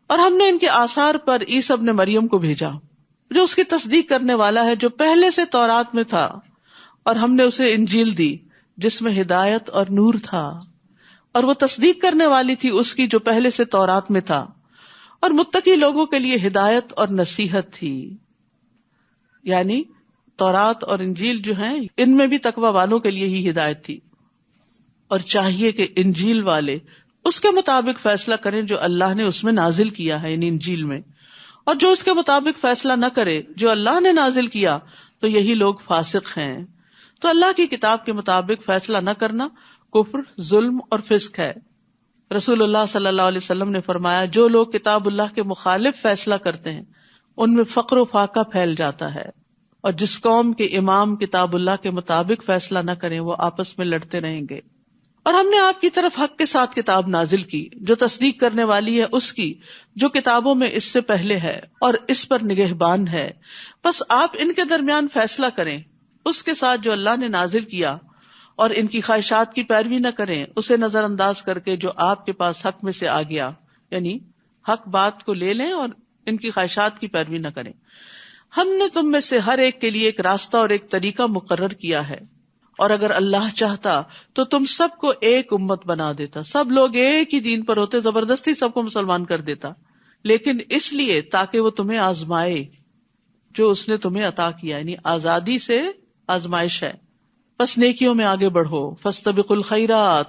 اور ہم نے ان کے آثار پر عیسی ابن مریم کو بھیجا جو اس کی تصدیق کرنے والا ہے جو پہلے سے تورات میں تھا، اور ہم نے اسے انجیل دی جس میں ہدایت اور نور تھا، اور وہ تصدیق کرنے والی تھی اس کی جو پہلے سے تورات میں تھا، اور متقی لوگوں کے لیے ہدایت اور نصیحت تھی. یعنی تورات اور انجیل جو ہیں ان میں بھی تقوی والوں کے لیے ہی ہدایت تھی، اور چاہیے کہ انجیل والے اس کے مطابق فیصلہ کریں جو اللہ نے اس میں نازل کیا ہے، یعنی انجیل میں، اور جو اس کے مطابق فیصلہ نہ کرے جو اللہ نے نازل کیا تو یہی لوگ فاسق ہیں. تو اللہ کی کتاب کے مطابق فیصلہ نہ کرنا کفر، ظلم اور فسق ہے. رسول اللہ صلی اللہ علیہ وسلم نے فرمایا جو لوگ کتاب اللہ کے مخالف فیصلہ کرتے ہیں ان میں فقر و فاقہ پھیل جاتا ہے، اور جس قوم کے امام کتاب اللہ کے مطابق فیصلہ نہ کریں وہ آپس میں لڑتے رہیں گے. اور ہم نے آپ کی طرف حق کے ساتھ کتاب نازل کی جو تصدیق کرنے والی ہے اس کی جو کتابوں میں اس سے پہلے ہے اور اس پر نگہبان ہے. بس آپ ان کے درمیان فیصلہ کریں اس کے ساتھ جو اللہ نے نازل کیا، اور ان کی خواہشات کی پیروی نہ کریں اسے نظر انداز کر کے جو آپ کے پاس حق میں سے آ گیا، یعنی حق بات کو لے لیں اور ان کی خواہشات کی پیروی نہ کریں. ہم نے تم میں سے ہر ایک کے لیے ایک راستہ اور ایک طریقہ مقرر کیا ہے، اور اگر اللہ چاہتا تو تم سب کو ایک امت بنا دیتا، سب لوگ ایک ہی دین پر ہوتے، زبردستی سب کو مسلمان کر دیتا، لیکن اس لیے تاکہ وہ تمہیں آزمائے جو اس نے تمہیں عطا کیا، یعنی آزادی سے آزمائش ہے. بس نیکیوں میں آگے بڑھو، فاستبقوا الخیرات،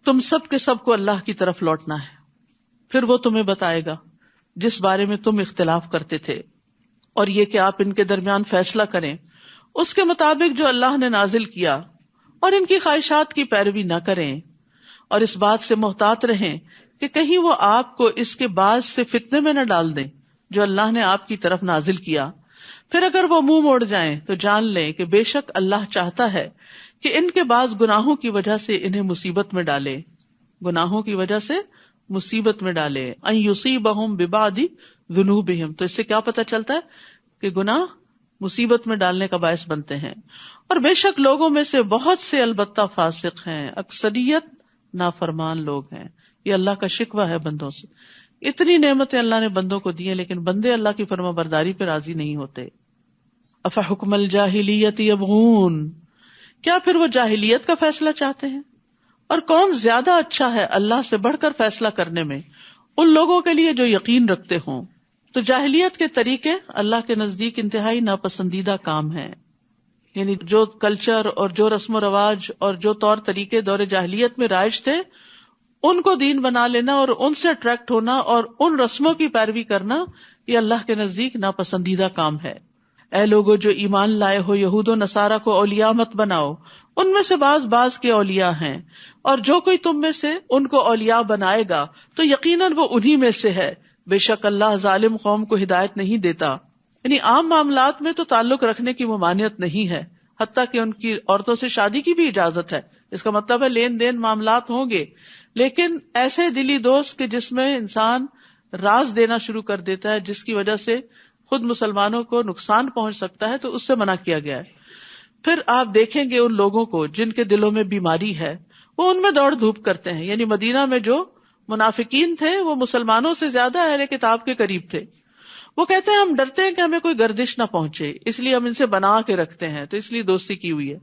تم سب کے سب کو اللہ کی طرف لوٹنا ہے، پھر وہ تمہیں بتائے گا جس بارے میں تم اختلاف کرتے تھے، اور یہ کہ آپ ان کے درمیان فیصلہ کریں اس کے مطابق جو اللہ نے نازل کیا، اور ان کی خواہشات کی پیروی نہ کریں، اور اس بات سے محتاط رہیں کہ کہیں وہ آپ کو اس کے بعد سے فتنے میں نہ ڈال دیں جو اللہ نے آپ کی طرف نازل کیا. پھر اگر وہ منہ موڑ جائیں تو جان لیں کہ بے شک اللہ چاہتا ہے کہ ان کے بعض گناہوں کی وجہ سے انہیں مصیبت میں ڈالے، گناہوں کی وجہ سے مصیبت میں ڈالے. ان یصیبہم ببعض ذنوبہم، تو اس سے کیا پتہ چلتا ہے کہ گناہ مصیبت میں ڈالنے کا باعث بنتے ہیں. اور بے شک لوگوں میں سے بہت سے البتہ فاسق ہیں، اکثریت نافرمان لوگ ہیں. یہ اللہ کا شکوہ ہے بندوں سے. اتنی نعمتیں اللہ نے بندوں کو دی ہیں لیکن بندے اللہ کی فرما برداری پہ راضی نہیں ہوتے. افحکم الجاہلیت یبغون، کیا پھر وہ جاہلیت کا فیصلہ چاہتے ہیں؟ اور کون زیادہ اچھا ہے اللہ سے بڑھ کر فیصلہ کرنے میں ان لوگوں کے لیے جو یقین رکھتے ہوں. تو جاہلیت کے طریقے اللہ کے نزدیک انتہائی ناپسندیدہ کام ہیں، یعنی جو کلچر اور جو رسم و رواج اور جو طور طریقے دور جاہلیت میں رائج تھے ان کو دین بنا لینا اور ان سے اٹریکٹ ہونا اور ان رسموں کی پیروی کرنا، یہ اللہ کے نزدیک ناپسندیدہ کام ہے. اے لوگو جو ایمان لائے ہو یہود و نصارہ کو اولیاء مت بناؤ، ان میں سے بعض کے اولیاء ہیں، اور جو کوئی تم میں سے ان کو اولیاء بنائے گا تو یقیناً وہ انہی میں سے ہے. بے شک اللہ ظالم قوم کو ہدایت نہیں دیتا. یعنی عام معاملات میں تو تعلق رکھنے کی ممانعت نہیں ہے، حتیٰ کہ ان کی عورتوں سے شادی کی بھی اجازت ہے. اس کا مطلب ہے لین دین معاملات ہوں گے، لیکن ایسے دلی دوست کہ جس میں انسان راز دینا شروع کر دیتا ہے جس کی وجہ سے خود مسلمانوں کو نقصان پہنچ سکتا ہے، تو اس سے منع کیا گیا ہے. پھر آپ دیکھیں گے ان لوگوں کو جن کے دلوں میں بیماری ہے وہ ان میں دوڑ دھوپ کرتے ہیں. یعنی مدینہ میں جو منافقین تھے وہ مسلمانوں سے زیادہ اہل کتاب کے قریب تھے. وہ کہتے ہیں ہم ڈرتے ہیں کہ ہمیں کوئی گردش نہ پہنچے، اس لیے ہم ان سے بنا کے رکھتے ہیں، تو اس لیے دوستی کی ہوئی ہے.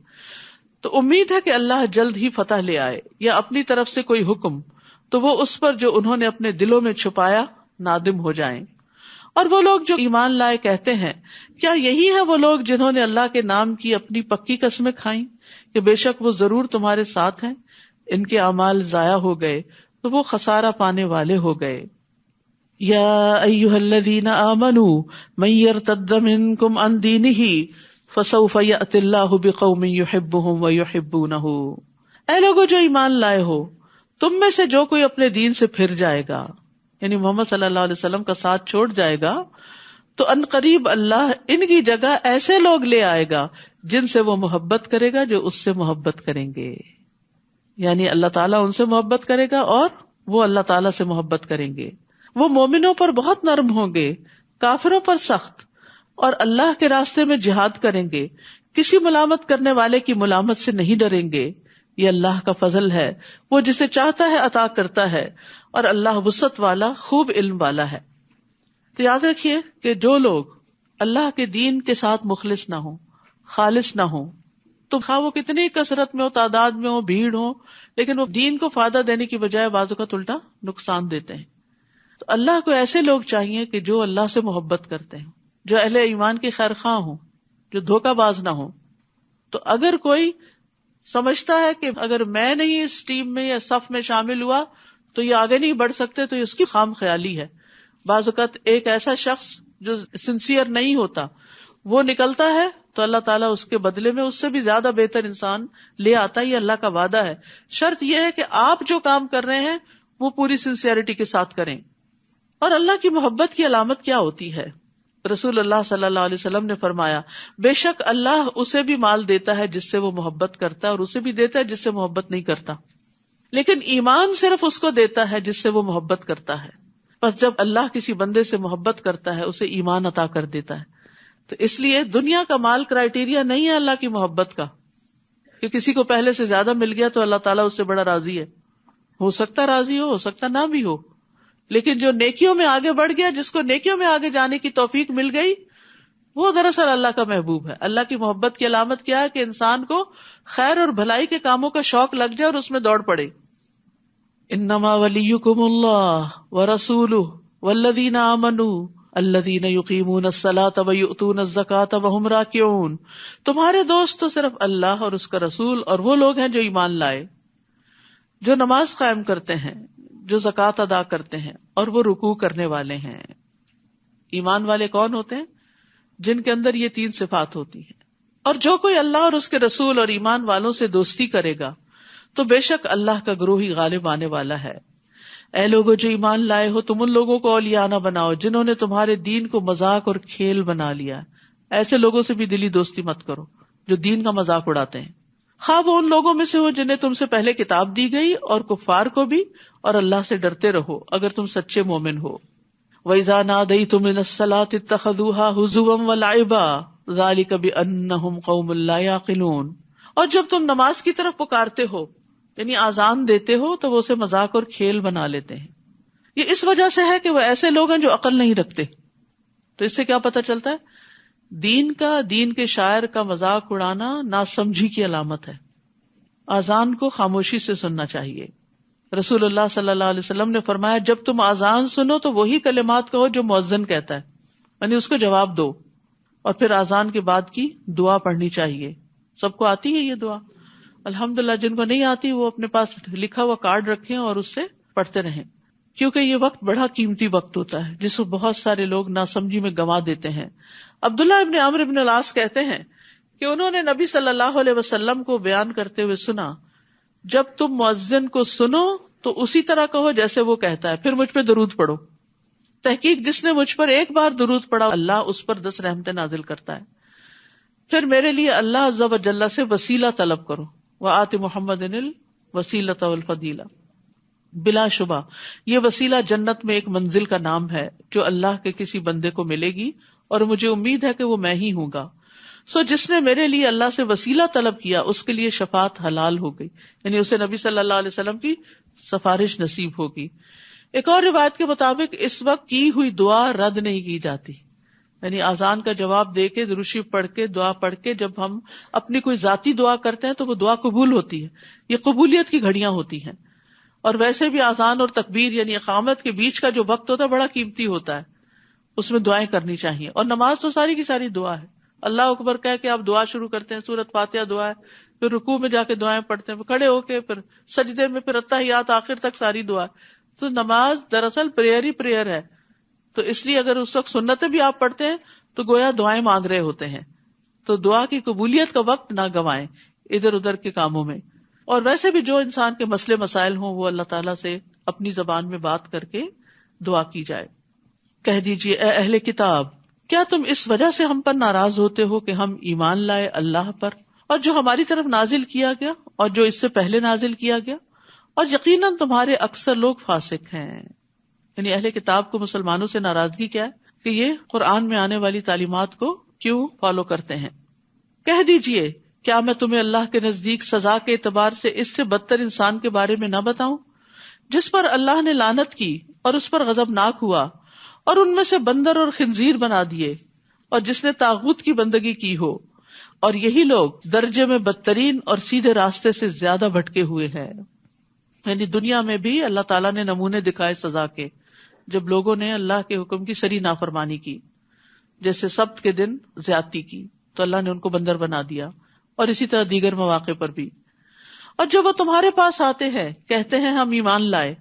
تو امید ہے کہ اللہ جلد ہی فتح لے آئے یا اپنی طرف سے کوئی حکم، تو وہ اس پر جو انہوں نے اپنے دلوں میں چھپایا نادم ہو جائیں. اور وہ لوگ جو ایمان لائے کہتے ہیں کیا یہی ہے وہ لوگ جنہوں نے اللہ کے نام کی اپنی پکی قسمیں کھائیں کہ بے شک وہ ضرور تمہارے ساتھ ہیں. ان کے اعمال ضائع ہو گئے تو وہ خسارہ پانے والے ہو گئے. یا ایھا الذین آمنوا من یرتد منکم عن دینہ فسوف یأتی اللہ بقوم یحبهم ویحبونہ. اے لوگو جو ایمان لائے ہو، تم میں سے جو کوئی اپنے دین سے پھر جائے گا، یعنی محمد صلی اللہ علیہ وسلم کا ساتھ چھوڑ جائے گا، تو ان قریب اللہ ان کی جگہ ایسے لوگ لے آئے گا جن سے وہ محبت کرے گا جو اس سے محبت کریں گے. یعنی اللہ تعالیٰ ان سے محبت کرے گا اور وہ اللہ تعالیٰ سے محبت کریں گے. وہ مومنوں پر بہت نرم ہوں گے، کافروں پر سخت، اور اللہ کے راستے میں جہاد کریں گے، کسی ملامت کرنے والے کی ملامت سے نہیں ڈریں گے. یہ اللہ کا فضل ہے، وہ جسے چاہتا ہے عطا کرتا ہے، اور اللہ وسعت والا، خوب علم والا ہے۔ تو یاد رکھیے کہ جو لوگ اللہ کے دین کے ساتھ مخلص نہ ہوں، خالص نہ ہوں، تو خواہ وہ کتنی کثرت میں ہو، تعداد میں ہو، بھیڑ ہو، لیکن وہ دین کو فائدہ دینے کی بجائے بعض اوقات الٹا نقصان دیتے ہیں۔ تو اللہ کو ایسے لوگ چاہیے کہ جو اللہ سے محبت کرتے ہیں، جو اہل ایمان کے خیر خواہ ہوں، جو دھوکہ باز نہ ہوں۔ تو اگر کوئی سمجھتا ہے کہ اگر میں نہیں اس ٹیم میں یا صف میں شامل ہوا تو یہ آگے نہیں بڑھ سکتے، تو یہ اس کی خام خیالی ہے۔ بعض اوقات ایک ایسا شخص جو سنسیئر نہیں ہوتا وہ نکلتا ہے تو اللہ تعالیٰ اس کے بدلے میں اس سے بھی زیادہ بہتر انسان لے آتا ہے، یہ اللہ کا وعدہ ہے۔ شرط یہ ہے کہ آپ جو کام کر رہے ہیں وہ پوری سنسیئرٹی کے ساتھ کریں۔ اور اللہ کی محبت کی علامت کیا ہوتی ہے؟ رسول اللہ صلی اللہ علیہ وسلم نے فرمایا، بے شک اللہ اسے بھی مال دیتا ہے جس سے وہ محبت کرتا ہے، اور اسے بھی دیتا ہے جس سے محبت نہیں کرتا، لیکن ایمان صرف اس کو دیتا ہے جس سے وہ محبت کرتا ہے۔ بس جب اللہ کسی بندے سے محبت کرتا ہے اسے ایمان عطا کر دیتا ہے۔ تو اس لیے دنیا کا مال کرائیٹیریا نہیں ہے اللہ کی محبت کا، کہ کسی کو پہلے سے زیادہ مل گیا تو اللہ تعالیٰ اس سے بڑا راضی ہے۔ ہو سکتا راضی ہو سکتا نہ بھی ہو، لیکن جو نیکیوں میں آگے بڑھ گیا، جس کو نیکیوں میں آگے جانے کی توفیق مل گئی، وہ دراصل اللہ کا محبوب ہے۔ اللہ کی محبت کی علامت کیا ہے؟ کہ انسان کو خیر اور بھلائی کے کاموں کا شوق لگ جائے اور اس میں دوڑ پڑے۔ انما ولیکم اللہ ورسولہ والذین آمنوا الذین یقیمون الصلاۃ ویؤتون الزکاۃ وہم راکعون۔ تمہارے دوست تو صرف اللہ اور اس کا رسول اور وہ لوگ ہیں جو ایمان لائے، جو نماز قائم کرتے ہیں، جو زکوٰۃ ادا کرتے ہیں، اور وہ رکوع کرنے والے ہیں۔ ایمان والے کون ہوتے ہیں؟ جن کے اندر یہ تین صفات ہوتی ہیں۔ اور جو کوئی اللہ اور اس کے رسول اور ایمان والوں سے دوستی کرے گا تو بے شک اللہ کا گروہ ہی غالب آنے والا ہے۔ اے لوگو جو ایمان لائے ہو، تم ان لوگوں کو اولیاء نہ بناؤ جنہوں نے تمہارے دین کو مذاق اور کھیل بنا لیا۔ ایسے لوگوں سے بھی دلی دوستی مت کرو جو دین کا مذاق اڑاتے ہیں، خواہ وہ ان لوگوں میں سے ہو جنہیں تم سے پہلے کتاب دی گئی، اور کفار کو بھی، اور اللہ سے ڈرتے رہو اگر تم سچے مومن ہو۔ وَإِذَا نَادَيْتُمْ إِلَى الصَّلَاةِ اتَّخَذُوهَا هُزُوًا وَلَعِبًا ذَلِكَ بِأَنَّهُمْ قَوْمٌ لَا يَعْقِلُونَ۔ اور جب تم نماز کی طرف پکارتے ہو، یعنی آذان دیتے ہو، تو وہ اسے مذاق اور کھیل بنا لیتے ہیں۔ یہ اس وجہ سے ہے کہ وہ ایسے لوگ ہیں جو عقل نہیں رکھتے۔ تو اس سے کیا پتہ چلتا ہے؟ دین کے شاعر کا مذاق اڑانا ناسمجھی کی علامت ہے۔ آذان کو خاموشی سے سننا چاہیے۔ رسول اللہ صلی اللہ علیہ وسلم نے فرمایا، جب تم آذان سنو تو وہی کلمات کہو جو مؤذن کہتا ہے، یعنی اس کو جواب دو، اور پھر آذان کے بعد کی دعا پڑھنی چاہیے۔ سب کو آتی ہے یہ دعا؟ الحمدللہ۔ جن کو نہیں آتی وہ اپنے پاس لکھا ہوا کارڈ رکھیں اور اس سے پڑھتے رہیں، کیونکہ یہ وقت بڑا قیمتی وقت ہوتا ہے جس کو بہت سارے لوگ ناسمجھی میں گنوا دیتے ہیں۔ عبداللہ ابن عمرو ابن العاص کہتے ہیں کہ انہوں نے نبی صلی اللہ علیہ وسلم کو بیان کرتے ہوئے سنا، جب تم مؤذن کو سنو تو اسی طرح کہو جیسے وہ کہتا ہے، پھر مجھ پہ درود پڑھو۔ تحقیق جس نے مجھ پر ایک بار درود پڑھا اللہ اس پر 10 رحمتیں نازل کرتا ہے۔ پھر میرے لیے اللہ عز و جل سے وسیلہ طلب کرو، وآت محمد الوسیلۃ والفضیلہ۔ بلا شبہ یہ وسیلہ جنت میں ایک منزل کا نام ہے جو اللہ کے کسی بندے کو ملے گی، اور مجھے امید ہے کہ وہ میں ہی ہوں گا۔ سو جس نے میرے لیے اللہ سے وسیلہ طلب کیا اس کے لیے شفاعت حلال ہو گئی، یعنی اسے نبی صلی اللہ علیہ وسلم کی سفارش نصیب ہوگی۔ ایک اور روایت کے مطابق اس وقت کی ہوئی دعا رد نہیں کی جاتی، یعنی آذان کا جواب دے کے، درود شریف پڑھ کے، دعا پڑھ کے جب ہم اپنی کوئی ذاتی دعا کرتے ہیں تو وہ دعا قبول ہوتی ہے۔ یہ قبولیت کی گھڑیاں ہوتی ہیں۔ اور ویسے بھی آذان اور تکبیر یعنی اقامت کے بیچ کا جو وقت ہوتا ہے بڑا قیمتی ہوتا ہے، اس میں دعائیں کرنی چاہیے۔ اور نماز تو ساری کی ساری دعا ہے۔ اللہ اکبر کہہ کے آپ دعا شروع کرتے ہیں، سورۃ فاتحہ دعا ہے، پھر رکوع میں جا کے دعائیں پڑھتے ہیں، پھر کھڑے ہو کے، پھر سجدے میں، پھر اتحیات، آخر تک ساری دعا۔ تو نماز دراصل پریئر ہی پریئر ہے۔ تو اس لیے اگر اس وقت سنتیں بھی آپ پڑھتے ہیں تو گویا دعائیں مانگ رہے ہوتے ہیں۔ تو دعا کی قبولیت کا وقت نہ گوائیں ادھر ادھر کے کاموں میں۔ اور ویسے بھی جو انسان کے مسئلے مسائل ہوں وہ اللہ تعالیٰ سے اپنی زبان میں بات کر کے دعا کی جائے۔ کہہ دیجیے، اے اہل کتاب، کیا تم اس وجہ سے ہم پر ناراض ہوتے ہو کہ ہم ایمان لائے اللہ پر اور جو ہماری طرف نازل کیا گیا اور جو اس سے پہلے نازل کیا گیا، اور یقیناً تمہارے اکثر لوگ فاسق ہیں۔ یعنی اہل کتاب کو مسلمانوں سے ناراضگی کیا ہے؟ کہ یہ قرآن میں آنے والی تعلیمات کو کیوں فالو کرتے ہیں۔ کہہ دیجیے، کیا میں تمہیں اللہ کے نزدیک سزا کے اعتبار سے اس سے بدتر انسان کے بارے میں نہ بتاؤں؟ جس پر اللہ نے لعنت کی اور اس پر غضبناک ہوا، اور ان میں سے بندر اور خنزیر بنا دیے، اور جس نے طاغوت کی بندگی کی ہو، اور یہی لوگ درجے میں بدترین اور سیدھے راستے سے زیادہ بھٹکے ہوئے ہیں. یعنی دنیا میں بھی اللہ تعالیٰ نے نمونے دکھائے سزا کے، جب لوگوں نے اللہ کے حکم کی سری نافرمانی کی، جیسے سبت کے دن زیادتی کی تو اللہ نے ان کو بندر بنا دیا، اور اسی طرح دیگر مواقع پر بھی. اور جب وہ تمہارے پاس آتے ہیں کہتے ہیں ہم ایمان لائے،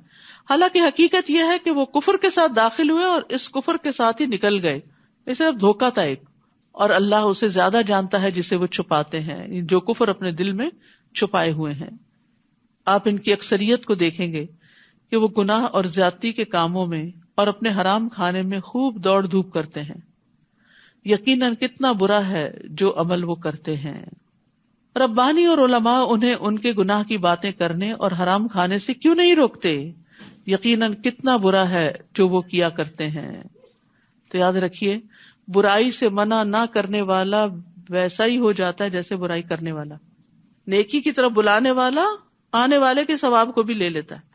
حالانکہ حقیقت یہ ہے کہ وہ کفر کے ساتھ داخل ہوئے اور اس کفر کے ساتھ ہی نکل گئے. یہ صرف دھوکہ تھا ایک، اور اللہ اسے زیادہ جانتا ہے جسے وہ چھپاتے ہیں، جو کفر اپنے دل میں چھپائے ہوئے ہیں. آپ ان کی اکثریت کو دیکھیں گے کہ وہ گناہ اور زیادتی کے کاموں میں اور اپنے حرام کھانے میں خوب دوڑ دھوپ کرتے ہیں. یقیناً کتنا برا ہے جو عمل وہ کرتے ہیں. ربانی اور علماء انہیں ان کے گناہ کی باتیں کرنے اور حرام کھانے سے کیوں نہیں روکتے؟ یقیناً کتنا برا ہے جو وہ کیا کرتے ہیں. تو یاد رکھیے، برائی سے منع نہ کرنے والا ویسا ہی ہو جاتا ہے جیسے برائی کرنے والا. نیکی کی طرف بلانے والا آنے والے کے ثواب کو بھی لے لیتا ہے،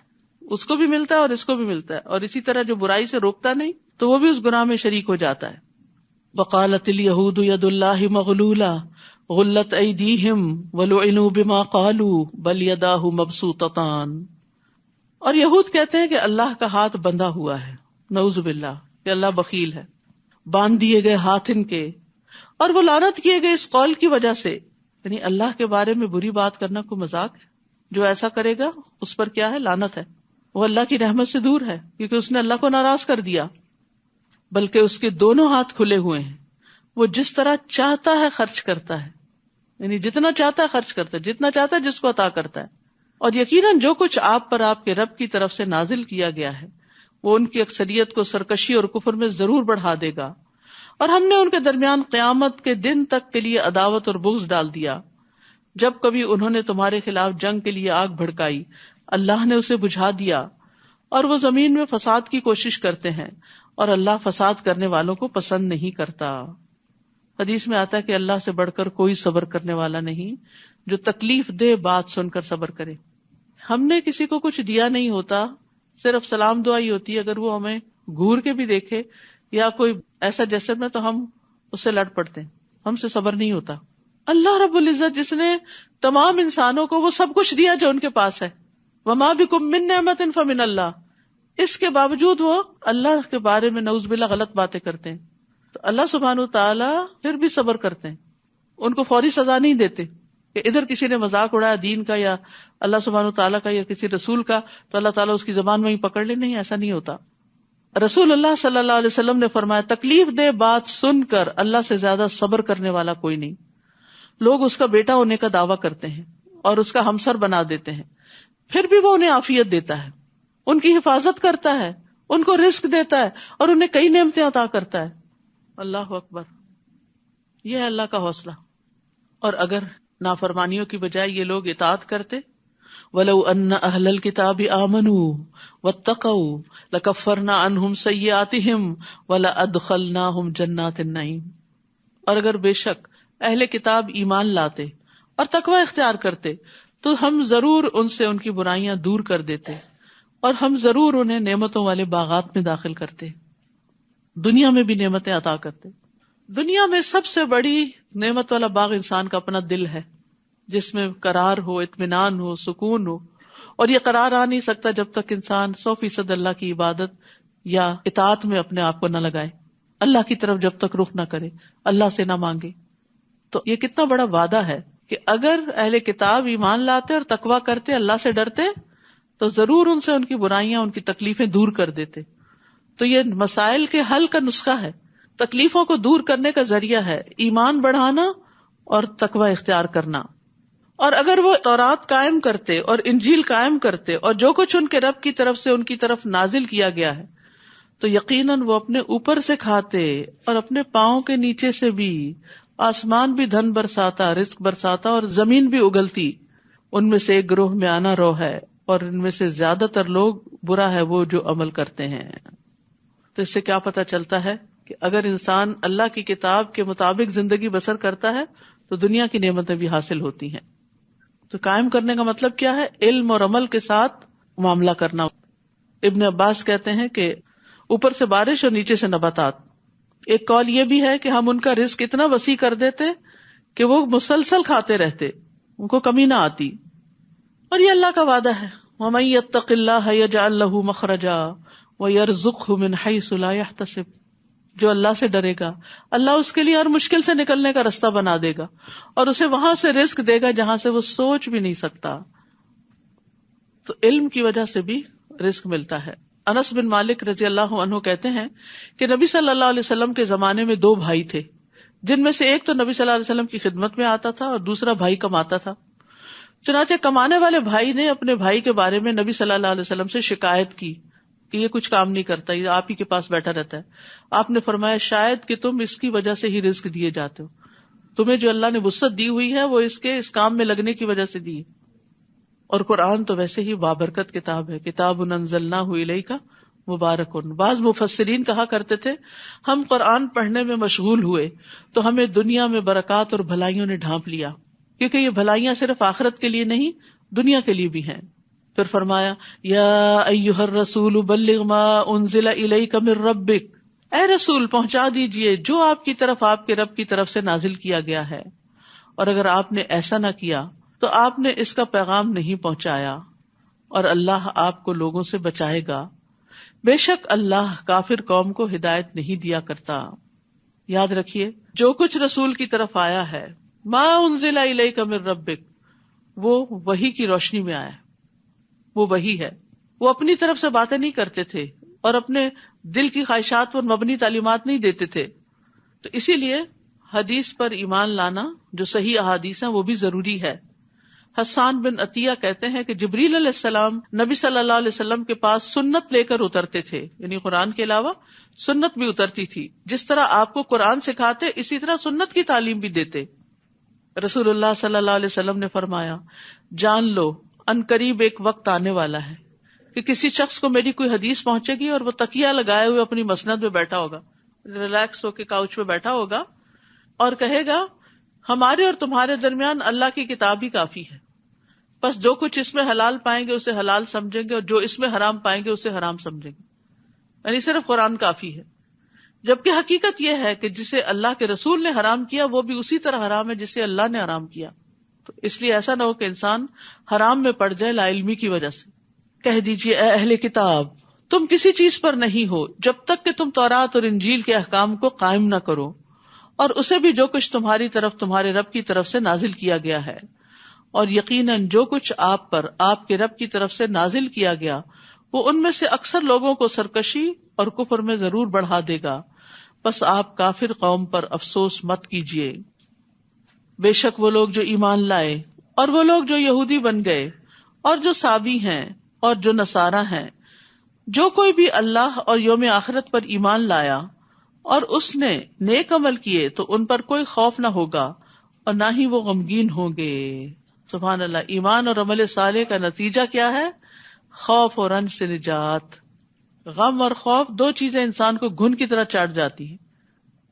اس کو بھی ملتا ہے اور اس کو بھی ملتا ہے. اور اسی طرح جو برائی سے روکتا نہیں تو وہ بھی اس گناہ میں شریک ہو جاتا ہے. وقالت الیہود ید اللہ مغلولہ غلت ایدیہم ولعنوا بما قالوا بل یداہ مبسوطتان. اور یہود کہتے ہیں کہ اللہ کا ہاتھ بندھا ہوا ہے، نعوذ باللہ، کہ اللہ بخیل ہے. باندھ دیے گئے ہاتھ ان کے، اور وہ لعنت کیے گئے اس قول کی وجہ سے. یعنی اللہ کے بارے میں بری بات کرنا کوئی مذاق ہے؟ جو ایسا کرے گا اس پر کیا ہے؟ لعنت ہے. وہ اللہ کی رحمت سے دور ہے کیونکہ اس نے اللہ کو ناراض کر دیا. بلکہ اس کے دونوں ہاتھ کھلے ہوئے ہیں، وہ جس طرح چاہتا ہے خرچ کرتا ہے. یعنی جتنا چاہتا ہے خرچ کرتا ہے، جتنا چاہتا ہے جس کو عطا کرتا ہے. اور یقیناً جو کچھ آپ پر آپ کے رب کی طرف سے نازل کیا گیا ہے وہ ان کی اکثریت کو سرکشی اور کفر میں ضرور بڑھا دے گا. اور ہم نے ان کے درمیان قیامت کے دن تک کے لیے عداوت اور بغض ڈال دیا. جب کبھی انہوں نے تمہارے خلاف جنگ کے لیے آگ بھڑکائی، اللہ نے اسے بجھا دیا. اور وہ زمین میں فساد کی کوشش کرتے ہیں، اور اللہ فساد کرنے والوں کو پسند نہیں کرتا. حدیث میں آتا ہے کہ اللہ سے بڑھ کر کوئی صبر کرنے والا نہیں جو تکلیف دہ بات سن کر صبر کرے. ہم نے کسی کو کچھ دیا نہیں ہوتا، صرف سلام دعا ہی ہوتی ہے. اگر وہ ہمیں گھور کے بھی دیکھے یا کوئی ایسا جسم میں تو ہم اس سے لڑ پڑتے ہیں، ہم سے صبر نہیں ہوتا. اللہ رب العزت جس نے تمام انسانوں کو وہ سب کچھ دیا جو ان کے پاس ہے، وما بکم من نعمت فمن اللہ، اس کے باوجود وہ اللہ کے بارے میں نعوذ باللہ غلط باتیں کرتے ہیں. تو اللہ سبحانہ وتعالی پھر بھی صبر کرتے ہیں، ان کو فوری سزا نہیں دیتے کہ ادھر کسی نے مذاق اڑایا دین کا یا اللہ سبحانہ وتعالی کا یا کسی رسول کا تو اللہ تعالیٰ اس کی زبان میں ہی پکڑ لے. نہیں، ایسا نہیں ہوتا. رسول اللہ صلی اللہ علیہ وسلم نے فرمایا تکلیف دہ بات سن کر اللہ سے زیادہ صبر کرنے والا کوئی نہیں. لوگ اس کا بیٹا ہونے کا دعویٰ کرتے ہیں اور اس کا ہمسر بنا دیتے ہیں، پھر بھی وہ انہیں عافیت دیتا ہے، ان کی حفاظت کرتا ہے، ان کو رزق دیتا ہے اور انہیں کئی نعمتیں عطا کرتا ہے. اللہ اکبر، یہ ہے اللہ کا حوصلہ. اور اگر نافرمانیوں کی بجائے یہ لوگ اطاعت کرتے، وَلَوْ أَنَّ أَهْلَ الْكِتَابِ آمَنُوا وَاتَّقَوْا لَكَفَّرْنَا عَنْهُمْ سَيِّئَاتِهِمْ وَلَأَدْخَلْنَاهُمْ جَنَّاتِ النَّعِيمِ. اور اگر بے شک اہل کتاب ایمان لاتے اور تقوی اختیار کرتے تو ہم ضرور ان سے ان کی برائیاں دور کر دیتے اور ہم ضرور انہیں نعمتوں والے باغات میں داخل کرتے، دنیا میں بھی نعمتیں عطا کرتے. دنیا میں سب سے بڑی نعمت والا باغ انسان کا اپنا دل ہے، جس میں قرار ہو، اطمینان ہو، سکون ہو. اور یہ قرار آ نہیں سکتا جب تک انسان 100% اللہ کی عبادت یا اطاعت میں اپنے آپ کو نہ لگائے، اللہ کی طرف جب تک رخ نہ کرے، اللہ سے نہ مانگے. تو یہ کتنا بڑا وعدہ ہے کہ اگر اہل کتاب ایمان لاتے اور تقویٰ کرتے، اللہ سے ڈرتے، تو ضرور ان سے ان کی برائیاں، ان کی تکلیفیں دور کر دیتے. تو یہ مسائل کے حل کا نسخہ ہے، تکلیفوں کو دور کرنے کا ذریعہ ہے، ایمان بڑھانا اور تقوی اختیار کرنا. اور اگر وہ تورات قائم کرتے اور انجیل قائم کرتے اور جو کچھ ان کے رب کی طرف سے ان کی طرف نازل کیا گیا ہے تو یقیناً وہ اپنے اوپر سے کھاتے اور اپنے پاؤں کے نیچے سے بھی. آسمان بھی دھن برساتا، رزق برساتا اور زمین بھی اگلتی. ان میں سے ایک گروہ میں آنا رو ہے اور ان میں سے زیادہ تر لوگ برا ہے وہ جو عمل کرتے ہیں. تو اس سے کیا پتہ چلتا ہے کہ اگر انسان اللہ کی کتاب کے مطابق زندگی بسر کرتا ہے تو دنیا کی نعمتیں بھی حاصل ہوتی ہیں. تو قائم کرنے کا مطلب کیا ہے؟ علم اور عمل کے ساتھ معاملہ کرنا. ابن عباس کہتے ہیں کہ اوپر سے بارش اور نیچے سے نباتات. ایک قول یہ بھی ہے کہ ہم ان کا رزق اتنا وسیع کر دیتے کہ وہ مسلسل کھاتے رہتے, ان کو کمی نہ آتی. اور یہ اللہ کا وعدہ ہے, وَمَن يَتَّقِ اللَّهَ يَجْعَل لَّهُ مَخْرَجًا وَيَرْزُقْهُ مِنْ حَيْثُ لَا يَحْتَسِبُ. جو اللہ سے ڈرے گا اللہ اس کے لیے ہر مشکل سے نکلنے کا راستہ بنا دے گا اور اسے وہاں سے رزق دے گا جہاں سے وہ سوچ بھی نہیں سکتا. تو علم کی وجہ سے بھی رزق ملتا ہے. انس بن مالک رضی اللہ عنہ کہتے ہیں کہ نبی صلی اللہ علیہ وسلم کے زمانے میں 2 بھائی تھے, جن میں سے ایک تو نبی صلی اللہ علیہ وسلم کی خدمت میں آتا تھا اور دوسرا بھائی کماتا تھا. چنانچہ کمانے والے بھائی نے اپنے بھائی کے بارے میں نبی صلی اللہ علیہ وسلم سے شکایت کی کہ یہ کچھ کام نہیں کرتا, یہ آپ ہی کے پاس بیٹھا رہتا ہے. آپ نے فرمایا شاید کہ تم اس کی وجہ سے ہی رزق دیے جاتے ہو, تمہیں جو اللہ نے وسعت دی ہوئی ہے وہ اس کام میں لگنے کی وجہ سے دی. اور قرآن تو ویسے ہی بابرکت کتاب ہے, کتاب انزلناہ الیک مبارک. بعض مفسرین کہا کرتے تھے ہم قرآن پڑھنے میں مشغول ہوئے تو ہمیں دنیا میں برکات اور بھلائیوں نے ڈھانپ لیا, کیونکہ یہ بھلائیاں صرف آخرت کے لیے نہیں دنیا کے لیے بھی ہیں. پھر فرمایا یا ایھا الرسول بلغ ما انزل الیک من ربک, اے رسول پہنچا دیجئے جو آپ کی طرف آپ کے رب کی طرف سے نازل کیا گیا ہے. اور اگر آپ نے ایسا نہ کیا تو آپ نے اس کا پیغام نہیں پہنچایا اور اللہ آپ کو لوگوں سے بچائے گا. بے شک اللہ کافر قوم کو ہدایت نہیں دیا کرتا. یاد رکھیے جو کچھ رسول کی طرف آیا ہے ما انزل الیک من ربک, وہ وحی کی روشنی میں آیا, وہ وحی ہے. وہ اپنی طرف سے باتیں نہیں کرتے تھے اور اپنے دل کی خواہشات پر مبنی تعلیمات نہیں دیتے تھے. تو اسی لیے حدیث پر ایمان لانا جو صحیح احادیث ہیں وہ بھی ضروری ہے. حسان بن عطیہ کہتے ہیں کہ جبریل علیہ السلام نبی صلی اللہ علیہ وسلم کے پاس سنت لے کر اترتے تھے, یعنی قرآن کے علاوہ سنت بھی اترتی تھی. جس طرح آپ کو قرآن سکھاتے اسی طرح سنت کی تعلیم بھی دیتے. رسول اللہ صلی اللہ علیہ وسلم نے فرمایا جان لو ان قریب ایک وقت آنے والا ہے کہ کسی شخص کو میری کوئی حدیث پہنچے گی اور وہ تکیہ لگائے ہوئے اپنی مسند میں بیٹھا ہوگا, ریلیکس ہو کے کاؤچ پہ بیٹھا ہوگا اور کہے گا ہمارے اور تمہارے درمیان اللہ کی کتاب ہی کافی ہے, بس جو کچھ اس میں حلال پائیں گے اسے حلال سمجھیں گے اور جو اس میں حرام پائیں گے اسے حرام سمجھیں گے, یعنی صرف قرآن کافی ہے. جبکہ حقیقت یہ ہے کہ جسے اللہ کے رسول نے حرام کیا وہ بھی اسی طرح حرام ہے جسے اللہ نے حرام کیا. تو اس لیے ایسا نہ ہو کہ انسان حرام میں پڑ جائے لا علمی کی وجہ سے. کہہ دیجیے اے اہل کتاب تم کسی چیز پر نہیں ہو جب تک کہ تم تورات اور انجیل کے احکام کو قائم نہ کرو اور اسے بھی جو کچھ تمہاری طرف تمہارے رب کی طرف سے نازل کیا گیا ہے, اور یقیناً جو کچھ آپ پر آپ کے رب کی طرف سے نازل کیا گیا وہ ان میں سے اکثر لوگوں کو سرکشی اور کفر میں ضرور بڑھا دے گا, بس آپ کافر قوم پر افسوس مت کیجیے. بے شک وہ لوگ جو ایمان لائے اور وہ لوگ جو یہودی بن گئے اور جو صابی ہیں اور جو نصارہ ہیں, جو کوئی بھی اللہ اور یوم آخرت پر ایمان لایا اور اس نے نیک عمل کیے تو ان پر کوئی خوف نہ ہوگا اور نہ ہی وہ غمگین ہوں گے. سبحان اللہ. ایمان اور عمل صالح کا نتیجہ کیا ہے؟ خوف اور رنج سے نجات. غم اور خوف 2 چیزیں انسان کو گھن کی طرح چاٹ جاتی ہیں,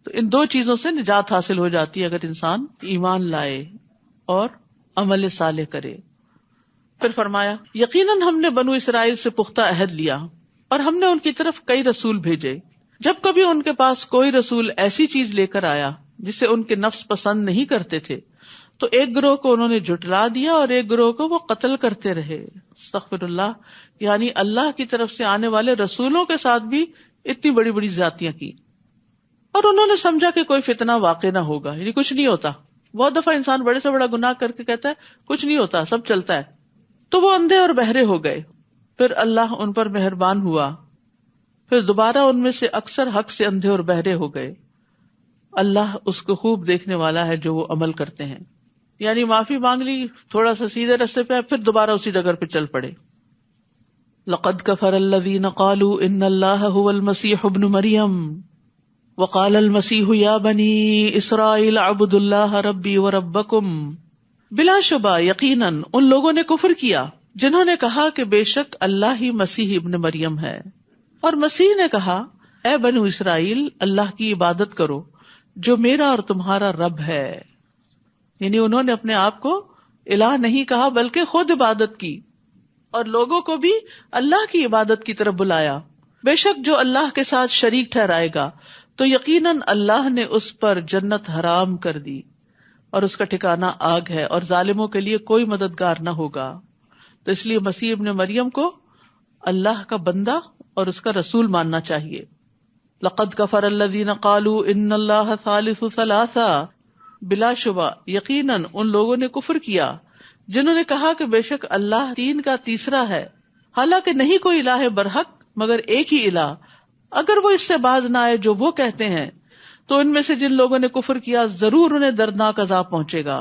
تو ان 2 چیزوں سے نجات حاصل ہو جاتی ہے اگر انسان ایمان لائے اور عمل صالح کرے. پھر فرمایا یقیناً ہم نے بنو اسرائیل سے پختہ عہد لیا اور ہم نے ان کی طرف کئی رسول بھیجے. جب کبھی ان کے پاس کوئی رسول ایسی چیز لے کر آیا جسے ان کے نفس پسند نہیں کرتے تھے تو ایک گروہ کو انہوں نے جھٹلا دیا اور ایک گروہ کو وہ قتل کرتے رہے. استغفر اللہ. یعنی اللہ کی طرف سے آنے والے رسولوں کے ساتھ بھی اتنی بڑی بڑی زیادتیاں کی, اور انہوں نے سمجھا کہ کوئی فتنہ واقع نہ ہوگا, یعنی کچھ نہیں ہوتا. بہت دفعہ انسان بڑے سے بڑا گناہ کر کے کہتا ہے کچھ نہیں ہوتا, سب چلتا ہے. تو وہ اندھے اور بہرے ہو گئے. پھر اللہ ان پر مہربان ہوا, پھر دوبارہ ان میں سے اکثر حق سے اندھے اور بہرے ہو گئے. اللہ اس کو خوب دیکھنے والا ہے جو وہ عمل کرتے ہیں. یعنی معافی مانگ لی, تھوڑا سا سیدھے رستے پہ, پھر دوبارہ اسی ڈگر پہ چل پڑے. لقد كفر الذين قالوا ان الله هو المسيح ابن مريم وقال المسيح يا بني اسرائيل اعبدوا الله ربي وربكم. بلا شبہ یقیناً ان لوگوں نے کفر کیا جنہوں نے کہا کہ بے شک اللہ ہی مسیح ابن مریم ہے, اور مسیح نے کہا اے بنو اسرائیل اللہ کی عبادت کرو جو میرا اور تمہارا رب ہے. یعنی انہوں نے اپنے آپ کو الہ نہیں کہا بلکہ خود عبادت کی. اور لوگوں کو بھی اللہ کی عبادت کی طرف بلایا. بے شک جو اللہ کے ساتھ شریک ٹھہرائے گا تو یقیناً اللہ نے اس پر جنت حرام کر دی اور اس کا ٹھکانہ آگ ہے، اور ظالموں کے لیے کوئی مددگار نہ ہوگا. تو اس لیے مسیح ابن مریم کو اللہ کا بندہ اور اس کا رسول ماننا چاہیے. لقد کفر الذین قالوا ان اللہ ثالث ثلاثہ، بلا شبہ یقیناً ان لوگوں نے کفر کیا جنہوں نے کہا کہ بے شک اللہ تین کا تیسرا ہے، حالانکہ نہیں کوئی الہ برحق مگر ایک ہی الہ. اگر وہ اس سے باز نہ آئے جو وہ کہتے ہیں تو ان میں سے جن لوگوں نے کفر کیا ضرور انہیں دردناک عذاب پہنچے گا.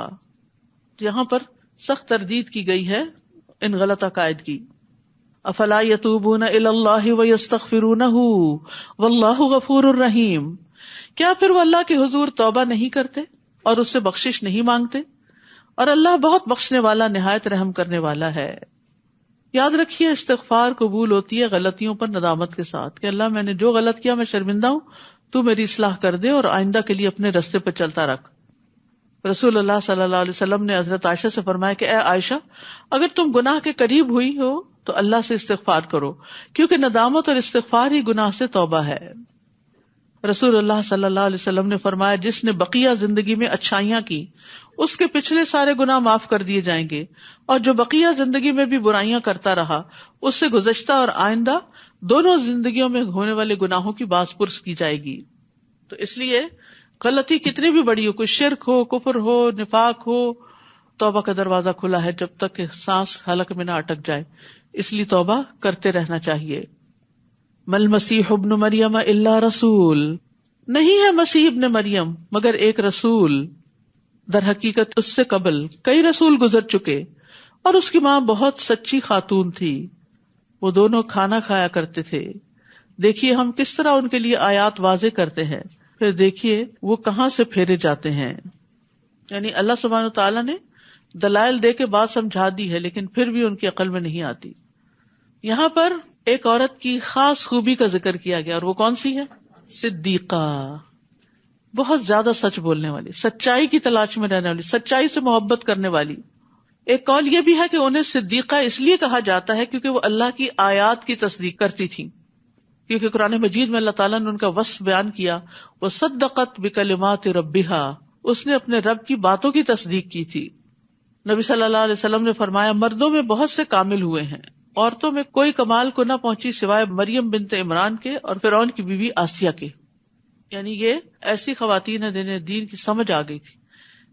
یہاں پر سخت تردید کی گئی ہے ان غلط عقائد کی. افلا یتوبون الی اللہ ویستغفرونہ واللہ غفور الرحیم، کیا پھر وہ اللہ کے حضور توبہ نہیں کرتے اور اس سے بخشش نہیں مانگتے؟ اور اللہ بہت بخشنے والا نہایت رحم کرنے والا ہے. یاد رکھیے استغفار قبول ہوتی ہے غلطیوں پر ندامت کے ساتھ کہ اللہ میں نے جو غلط کیا میں شرمندہ ہوں، تو میری اصلاح کر دے اور آئندہ کے لیے اپنے رستے پہ چلتا رکھ. رسول اللہ صلی اللہ علیہ وسلم نے حضرت عائشہ سے فرمایا کہ اے عائشہ، اگر تم گناہ کے قریب ہوئی ہو تو اللہ سے استغفار کرو، کیونکہ ندامت اور استغفار ہی گناہ سے توبہ ہے. رسول اللہ صلی اللہ علیہ وسلم نے فرمایا جس نے بقیہ زندگی میں اچھائیاں کی اس کے پچھلے سارے گناہ معاف کر دیے جائیں گے، اور جو بقیہ زندگی میں بھی برائیاں کرتا رہا اس سے گزشتہ اور آئندہ دونوں زندگیوں میں ہونے والے گناہوں کی باز پرس کی جائے گی. تو اس لیے غلطی کتنی بھی بڑی ہو، کوئی شرک ہو، کفر ہو، نفاق ہو، توبہ کا دروازہ کھلا ہے جب تک کہ سانس حلق میں نہ اٹک جائے، اس لیے توبہ کرتے رہنا چاہیے. مل مسیح ابن مریم الا رسول، نہیں ہے مسیح ابن مریم مگر ایک رسول. در حقیقت اس سے قبل کئی رسول گزر چکے اور اس کی ماں بہت سچی خاتون تھی، وہ دونوں کھانا کھایا کرتے تھے. دیکھیے ہم کس طرح ان کے لیے آیات واضح کرتے ہیں، پھر دیکھیے وہ کہاں سے پھیرے جاتے ہیں. یعنی اللہ سبحانہ وتعالیٰ نے دلائل دے کے بات سمجھا دی ہے لیکن پھر بھی ان کی عقل میں نہیں آتی. یہاں پر ایک عورت کی خاص خوبی کا ذکر کیا گیا اور وہ کون سی ہے؟ صدیقہ. بہت زیادہ سچ بولنے والی، سچائی کی تلاش میں رہنے والی، سچائی سے محبت کرنے والی. ایک قول یہ بھی ہے کہ انہیں صدیقہ اس لیے کہا جاتا ہے کیونکہ وہ اللہ کی آیات کی تصدیق کرتی تھی، کیونکہ قرآن مجید میں اللہ تعالیٰ نے ان کا وصف بیان کیا، وصدقت بکلمات ربہا، اس نے اپنے رب کی باتوں کی تصدیق کی تھی. نبی صلی اللہ علیہ وسلم نے فرمایا مردوں میں بہت سے کامل ہوئے ہیں، عورتوں میں کوئی کمال کو نہ پہنچی سوائے مریم بنت عمران کے اور فرعون کی بیوی آسیہ کے. یعنی یہ ایسی خواتین ہیں جنہیں دین کی سمجھ آ گئی تھی.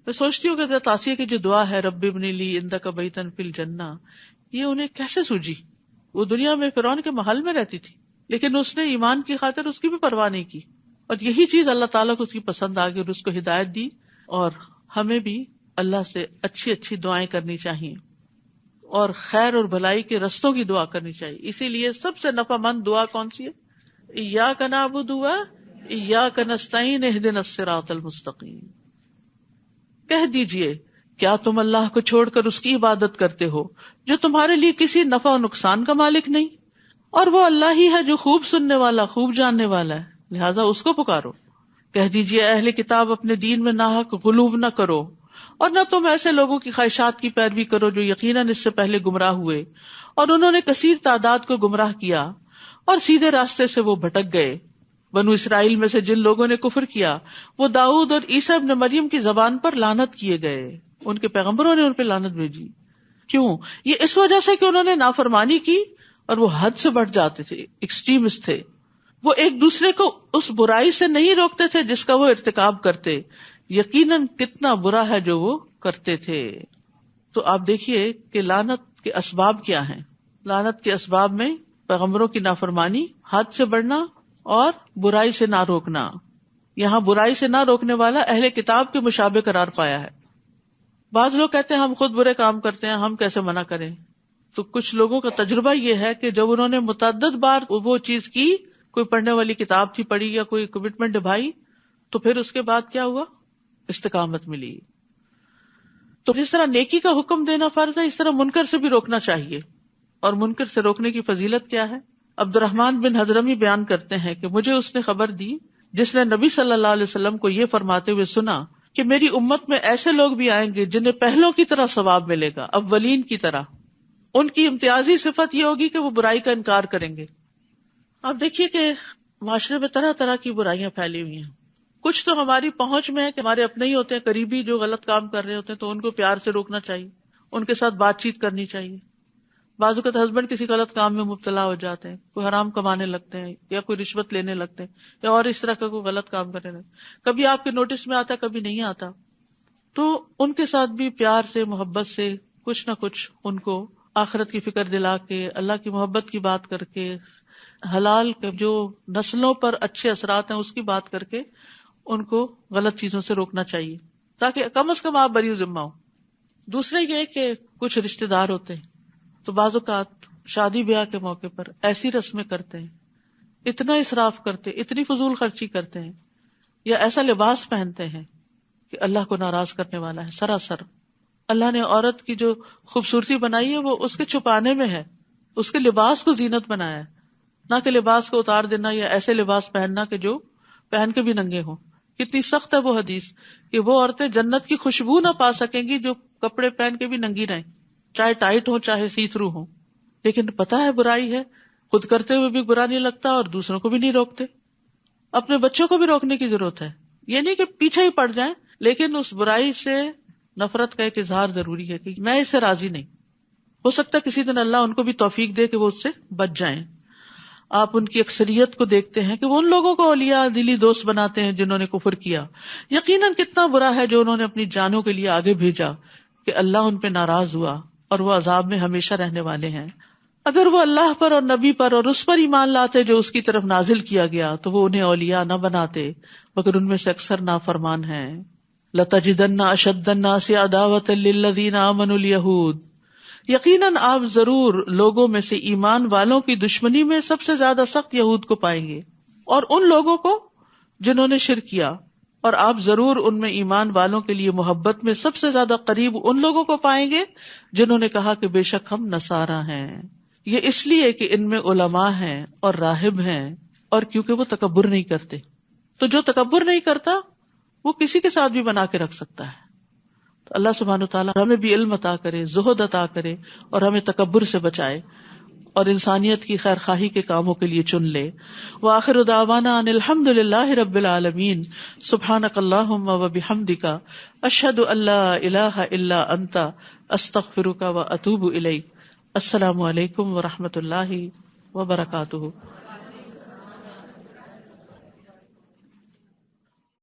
میں سوچتی ہوں کہ حضرت آسیہ کی جو دعا ہے رب ابن لی عندک بیتا فی الجنہ، یہ انہیں کیسے سوجی؟ وہ دنیا میں فرعون کے محل میں رہتی تھی لیکن اس نے ایمان کی خاطر اس کی بھی پرواہ نہیں کی، اور یہی چیز اللہ تعالیٰ کو اس کی پسند آ گئی اور اس کو ہدایت دی. اور ہمیں بھی اللہ سے اچھی اچھی دعائیں کرنی چاہیے اور خیر اور بھلائی کے رستوں کی دعا کرنی چاہیے. اسی لیے سب سے نفع مند دعا کون سی ہے؟ ایاک نعبد و ایاک نستعین اہدنا الصراط المستقیم. کہہ دیجئے کیا تم اللہ کو چھوڑ کر اس کی عبادت کرتے ہو جو تمہارے لیے کسی نفع و نقصان کا مالک نہیں، اور وہ اللہ ہی ہے جو خوب سننے والا خوب جاننے والا ہے، لہٰذا اس کو پکارو. کہہ دیجئے اہل کتاب اپنے دین میں ناحق غلو نہ کرو، اور نہ تم ایسے لوگوں کی خواہشات کی پیروی کرو جو یقیناً اس سے پہلے گمراہ ہوئے اور انہوں نے کثیر تعداد کو گمراہ کیا اور سیدھے راستے سے وہ بھٹک گئے. بنو اسرائیل میں سے جن لوگوں نے کفر کیا وہ داؤد اور عیسیٰ ابن مریم کی زبان پر لعنت کیے گئے، ان کے پیغمبروں نے ان پہ لعنت بھیجی. کیوں؟ یہ اس وجہ سے کہ انہوں نے نافرمانی کی اور وہ حد سے بڑھ جاتے تھے، ایکسٹریمسٹ تھے. وہ ایک دوسرے کو اس برائی سے نہیں روکتے تھے جس کا وہ ارتکاب کرتے، یقیناً کتنا برا ہے جو وہ کرتے تھے. تو آپ دیکھیے کہ لعنت کے اسباب کیا ہیں. لعنت کے اسباب میں پیغمبروں کی نافرمانی، حد سے بڑھنا اور برائی سے نہ روکنا. یہاں برائی سے نہ روکنے والا اہل کتاب کے مشابہ قرار پایا ہے. بعض لوگ کہتے ہیں ہم خود برے کام کرتے ہیں، ہم کیسے منع کریں؟ تو کچھ لوگوں کا تجربہ یہ ہے کہ جب انہوں نے متعدد بار وہ چیز کی، کوئی پڑھنے والی کتاب تھی پڑھی یا کوئی کمٹمنٹ نبھائی، تو پھر اس کے بعد کیا ہوا؟ استقامت ملی. تو جس طرح نیکی کا حکم دینا فرض ہے، اس طرح منکر سے بھی روکنا چاہیے. اور منکر سے روکنے کی فضیلت کیا ہے؟ عبد الرحمن بن حضرمی بیان کرتے ہیں کہ مجھے اس نے خبر دی جس نے نبی صلی اللہ علیہ وسلم کو یہ فرماتے ہوئے سنا کہ میری امت میں ایسے لوگ بھی آئیں گے جنہیں پہلوں کی طرح ثواب ملے گا، اولین کی طرح. ان کی امتیازی صفت یہ ہوگی کہ وہ برائی کا انکار کریں گے. آپ دیکھیے کہ معاشرے میں طرح طرح کی برائیاں پھیلی ہوئی ہیں. کچھ تو ہماری پہنچ میں ہے کہ ہمارے اپنے ہی ہوتے ہیں قریبی جو غلط کام کر رہے ہوتے ہیں، تو ان کو پیار سے روکنا چاہیے، ان کے ساتھ بات چیت کرنی چاہیے. بعض اوقات ہسبینڈ کسی غلط کام میں مبتلا ہو جاتے ہیں، کوئی حرام کمانے لگتے ہیں یا کوئی رشوت لینے لگتے ہیں یا اور اس طرح کا کوئی غلط کام کرنے لگتے ہیں. کبھی آپ کے نوٹس میں آتا، کبھی نہیں آتا. تو ان کے ساتھ بھی پیار سے، محبت سے کچھ نہ کچھ ان کو آخرت کی فکر دلا کے، اللہ کی محبت کی بات کر کے، حلال کے جو نسلوں پر اچھے اثرات ہیں اس کی بات کر کے ان کو غلط چیزوں سے روکنا چاہیے، تاکہ کم از کم آپ بری ذمہ ہو. دوسرے یہ کہ کچھ رشتے دار ہوتے ہیں تو بعض اوقات شادی بیاہ کے موقع پر ایسی رسمیں کرتے ہیں، اتنا اسراف کرتے، اتنی فضول خرچی کرتے ہیں، یا ایسا لباس پہنتے ہیں کہ اللہ کو ناراض کرنے والا ہے. سراسر اللہ نے عورت کی جو خوبصورتی بنائی ہے وہ اس کے چھپانے میں ہے، اس کے لباس کو زینت بنایا ہے، نہ کہ لباس کو اتار دینا یا ایسے لباس پہننا کہ جو پہن کے بھی ننگے ہوں. کتنی سخت ہے وہ حدیث کہ وہ عورتیں جنت کی خوشبو نہ پا سکیں گی جو کپڑے پہن کے بھی ننگی رہیں، چاہے ٹائٹ ہو چاہے سی تھرو ہو. لیکن پتہ ہے برائی ہے، خود کرتے ہوئے بھی برا نہیں لگتا اور دوسروں کو بھی نہیں روکتے. اپنے بچوں کو بھی روکنے کی ضرورت ہے. یہ نہیں کہ پیچھے ہی پڑ جائیں، لیکن اس برائی سے نفرت کا ایک اظہار ضروری ہے کہ میں اس سے راضی نہیں. ہو سکتا ہے کسی دن اللہ ان کو بھی توفیق دے کہ وہ اس سے بچ جائیں. آپ ان کی اکثریت کو دیکھتے ہیں کہ وہ ان لوگوں کو اولیاء دلی دوست بناتے ہیں جنہوں نے کفر کیا. یقیناً کتنا برا ہے جو انہوں نے اپنی جانوں کے لیے آگے بھیجا کہ اللہ ان پہ ناراض ہوا اور وہ عذاب میں ہمیشہ رہنے والے ہیں. اگر وہ اللہ پر اور نبی پر اور اس پر ایمان لاتے جو اس کی طرف نازل کیا گیا تو وہ انہیں اولیاء نہ بناتے، مگر ان میں سے اکثر نافرمان ہیں. لَتَجِدَنَّ أَشَدَّ النَّاسِ عَدَاوَةً لِلَّذِينَ آمَنُوا الْيَهُودَ، یقیناً آپ ضرور لوگوں میں سے ایمان والوں کی دشمنی میں سب سے زیادہ سخت یہود کو پائیں گے اور ان لوگوں کو جنہوں نے شرک کیا، اور آپ ضرور ان میں ایمان والوں کے لیے محبت میں سب سے زیادہ قریب ان لوگوں کو پائیں گے جنہوں نے کہا کہ بے شک ہم نصارا ہیں. یہ اس لیے کہ ان میں علماء ہیں اور راہب ہیں، اور کیونکہ وہ تکبر نہیں کرتے. تو جو تکبر نہیں کرتا وہ کسی کے ساتھ بھی بنا کے رکھ سکتا ہے. تو اللہ سبحانہ وتعالی ہمیں بھی علم عطا کرے، زہد عطا کرے، اور ہمیں تکبر سے بچائے اور انسانیت کی خیر خواہی کے کاموں کے لیے چن لے. وآخر دعوانا ان الحمد للہ رب العالمین. سبحانک اللہم وبحمدک، اشہد ان لا الہ الا انت، استغفرک واتوب الیک. السلام علیکم ورحمۃ اللہ وبرکاتہ.